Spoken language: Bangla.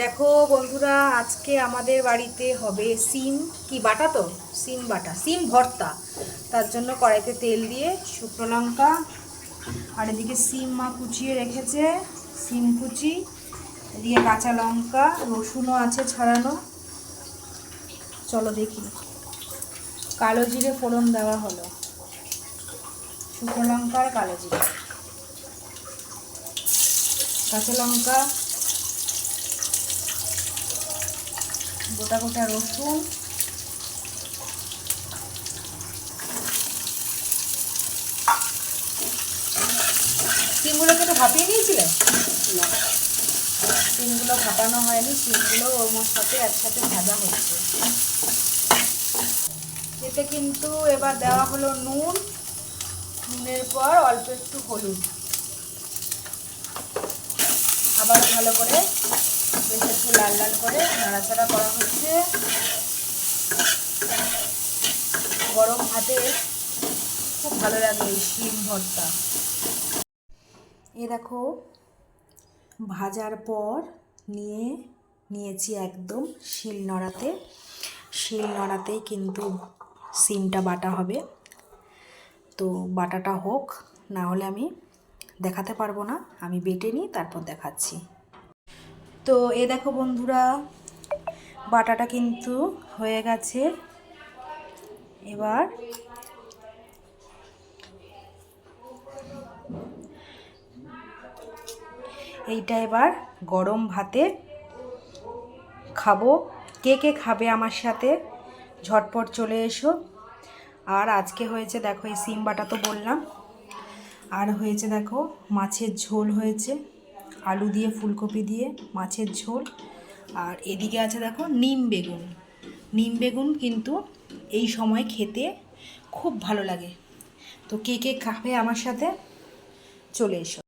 দেখো বন্ধুরা, আজকে আমাদের বাড়িতে হবে সিম কি বাটা, তো সিম বাটা, সিম ভর্তা। তার জন্য কড়াইতে তেল দিয়ে শুকনো লঙ্কা আর এদিকে সিম মা কুচিয়ে রেখেছে, সিম কুচি, এদিকে কাঁচা লঙ্কা, রসুনও আছে ছাড়ানো। চলো দেখি। কালো জিরে ফোড়ন দেওয়া হলো, শুকনো লঙ্কা আর কালো জিরে, কাঁচা লঙ্কা, গোটা গোটা রসুন, সিমগুলোকে তো ভাপিয়ে নিয়েছিলে না? সিমগুলো ভাপানো হয়নি, সিমগুলো ওর সাথে একসাথে ভাজা হচ্ছে। এতে কিন্তু এবার দেওয়া হলো নুন, নুনের পর অল্প একটু হলুদ, আবার ভালো করে বেশ একটু লাল লাল করে নাড়াচাড়া করা হচ্ছে। গরম ভাতে খুব ভালো লাগে এই শিম ভর্তা। এ দেখো, ভাজার পর নিয়েছি একদম শিলনোড়াতে। শিলনোড়াতেই কিন্তু সিমটা বাটা হবে। তো বাটাটা হোক, না হলে আমি দেখাতে পারবো না। আমি বেটে নিই, তারপর দেখাচ্ছি। তো এ দেখো বন্ধুরা, বাটাটা কিন্তু হয়ে গেছে। এবার এইটা এবার গরম ভাতে খাবো। কে কে খাবে আমার সাথে ঝটপট চলে এসো। আর আজকে হয়েছে দেখো, এই সিম বাটা তো বললাম, আর হয়েছে দেখো মাছের ঝোল হয়েছে, আলু দিয়ে ফুলকপি দিয়ে মাছের ঝোল। আর এদিকে আছে দেখো নিম বেগুন। নিম বেগুন কিন্তু এই সময় খেতে খুব ভালো লাগে। তো কে কে খাবে আমার সাথে চলে এসো।